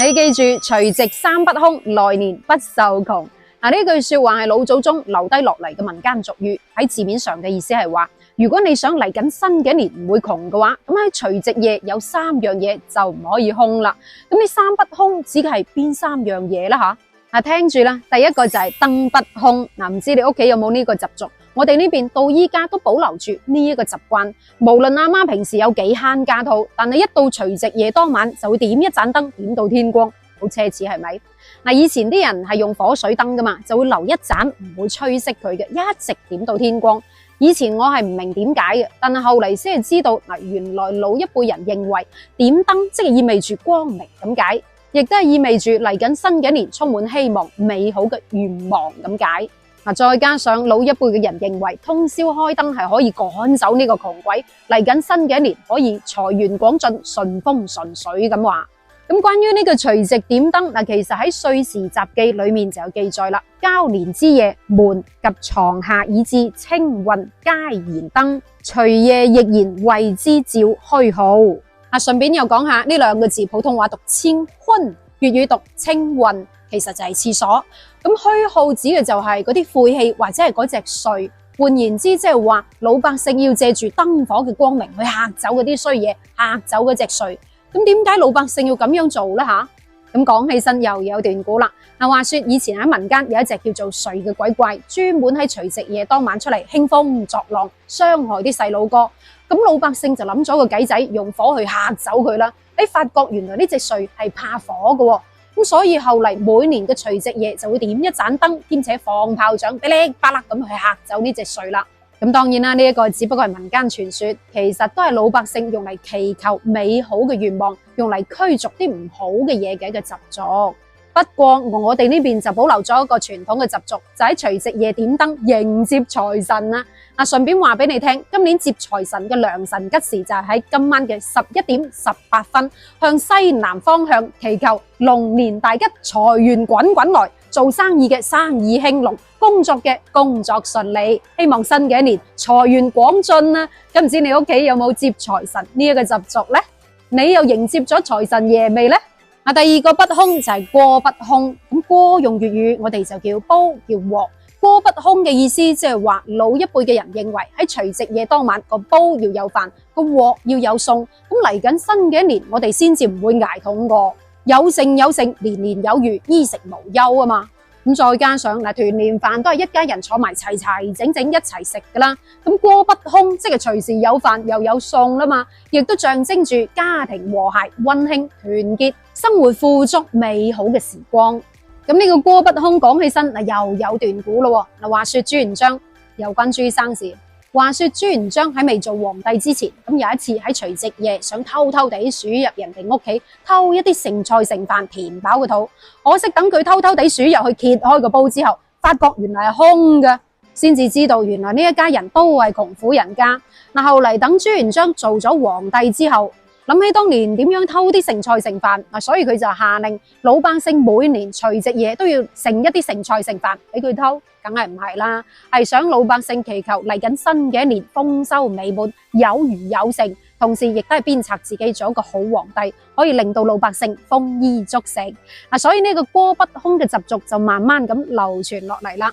你記住除夕三不空，來年不受窮。呢句說話係老祖宗留低落嚟嘅民間俗語，喺字面上嘅意思係話，如果你想嚟緊新嘅一年唔會窮嘅話，咁喺除夕夜有三樣嘢就唔可以空啦。咁呢三不空指嘅係邊三樣嘢啦吓？聽住啦，第一個就係燈不空。唔知你屋企有冇呢個習俗？我哋呢邊到依家都保留住呢一個習慣。無論阿媽平時有幾慳家套，但係一到除夕夜當晚就會點一盞燈，點到天光，好奢侈係咪？以前啲人係用火水燈噶嘛，就會留一盞，唔會吹熄佢嘅，一直點到天光。以前我係唔明點解嘅，但係後嚟先係知道，原來老一輩人認為點燈即係意味住光明咁解，亦都係意味住嚟緊新嘅一年充滿希望、美好嘅願望咁解。再加上老一輩嘅人認為通宵開燈係可以趕走呢個窮鬼，嚟緊新嘅一年可以財源廣進、順風順水咁話。咁關於呢個除夕點燈，其實喺《歲時雜記》裏面就有記載啦。交年之夜，門及床下以至青雲皆燃燈，除夜亦然為之照虛號。順便又講下呢兩個字，普通話讀千坤，粵語讀青雲，其實就係廁所。咁虛號指嘅就係嗰啲晦氣或者係嗰隻祟。換言之，即係話老百姓要借住燈火嘅光明去嚇走嗰啲衰嘢，嚇走嗰隻祟。咁點解老百姓要咁樣做呢？咁講起身又有段故啦。話說以前喺民間有一隻叫做祟嘅鬼怪，專門喺除夕夜當晚出嚟興風作浪，傷害啲細路哥。咁老百姓就諗咗個計仔，用火去嚇走佢啦。發覺原來呢隻祟係怕火嘅，咁所以後嚟每年嘅除夕夜就會點一盞燈，兼且放炮仗，噼哩啪啦咁去嚇走呢隻祟啦。咁當然啦，呢一個只不過係民間傳說，其實都係老百姓用嚟祈求美好嘅願望，用嚟驅逐啲唔好嘅嘢嘅一個習俗。不過我哋呢邊就保留咗一個傳統嘅習俗，就喺除夕夜點燈迎接財神啦。順便話俾你聽，今年接財神嘅良辰吉時就係喺今晚嘅11:18，向西南方向祈求龍年大吉，財源滾滾來。做生意嘅生意興隆，工作嘅工作順利，希望新嘅一年財源廣進啊！咁唔知你屋企有冇接財神呢一個習俗呢？你又迎接咗財神爺未呢？第二個不空就係鍋不空。咁鍋用粵語我哋就叫煲叫鑊，鍋不空嘅意思即係話老一輩嘅人認為喺除夕夜當晚個煲要有飯，個鑊要有餸，咁嚟緊新嘅一年我哋先至唔會捱肚餓。有剩有剩，年年有餘，衣食無憂啊嘛。咁再加上團年飯都係一家人坐埋齊齊整整一齊食噶啦。咁鍋不空即係隨時有飯又有餸啦嘛，亦都象徵住家庭和諧、溫馨、團結、生活富足美好嘅時光。咁呢個鍋不空講起身又有段故咯。話說朱元璋，有關朱生事。話說朱元璋喺未做皇帝之前，咁有一次喺除夕夜想偷偷地鼠入人哋屋企偷一啲剩菜剩飯填飽個肚，可惜等佢偷偷地鼠入去揭開個煲之後，發覺原來係空嘅，先至知道原來呢一家人都係窮苦人家。後嚟等朱元璋做咗皇帝之後，諗起當年點樣偷啲剩菜剩飯，所以佢就下令老百姓每年除夕夜都要剩一啲剩菜剩飯俾佢偷，梗係唔係啦，係想老百姓祈求嚟緊新嘅一年豐收美滿，有餘有剩，同時亦都係鞭策自己做一個好皇帝，可以令到老百姓豐衣足食。所以呢個鍋不空嘅習俗就慢慢咁流傳落嚟啦。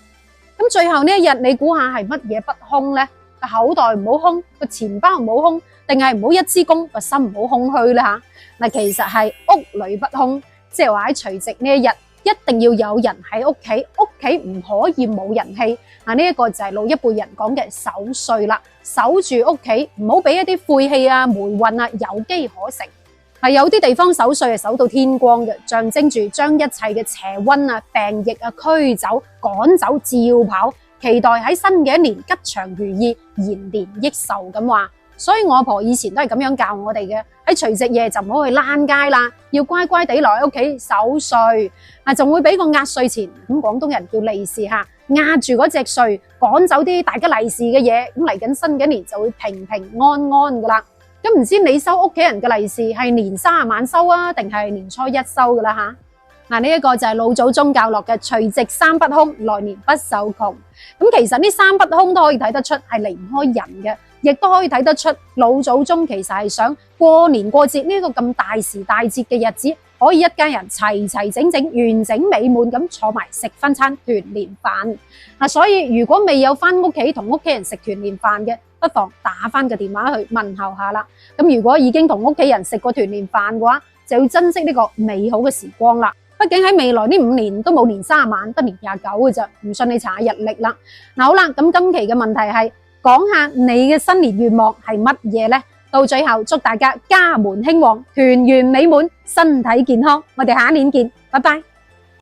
咁最後呢一日，你估下係乜嘢不空呢？個口袋唔好空，個錢包唔好空，定係唔好一支公，個心唔好空虛咧吓？其實係屋裏不空，即係話喺除夕呢一日一定要有人喺屋企，屋企唔可以冇人氣。呢一個就係老一輩人講嘅守歲啦，守住屋企，唔好俾一啲晦氣啊、霉運啊有機可乘。有啲地方守歲係守到天光嘅，象徵住將一切嘅邪瘟啊、病疫啊驅走、趕走、照跑，期待喺新嘅一年吉祥如意、延年益壽咁話。所以我阿婆以前都係咁樣教我哋嘅，喺除夕夜就唔好去躝街啦，要乖乖地留喺屋企守歲。仲會俾個壓歲錢，咁廣東人叫利是吓，壓住嗰隻歲，趕走啲大吉利是嘅嘢，咁嚟緊新嘅一年就會平平安安噶啦。咁唔知你收屋企人嘅利是係年30晚收啊，定係年初一收噶啦吓？呢一個就係老祖宗教落嘅除夕三不空，來年不受窮。咁其實呢三不空都可以睇得出係離唔開人嘅，亦都可以睇得出老祖宗其實係想過年過節呢個咁大時大節嘅日子，可以一家人齊齊整整、完整美滿咁坐埋食返餐團年飯。所以如果未有返屋企同屋企人食團年飯嘅，不妨打返個電話去問候下啦。咁如果已經同屋企人食過團年飯嘅話，就要珍惜呢個美好嘅時光啦。畢竟喺未來呢5年都冇年卅晚，得年29嘅咋，唔信你查下日曆啦。好啦，咁今期嘅問題係講下你嘅新年願望係乜嘢呢？到最後祝大家家門興旺、團圓美滿、身體健康。我哋下一年見，拜拜。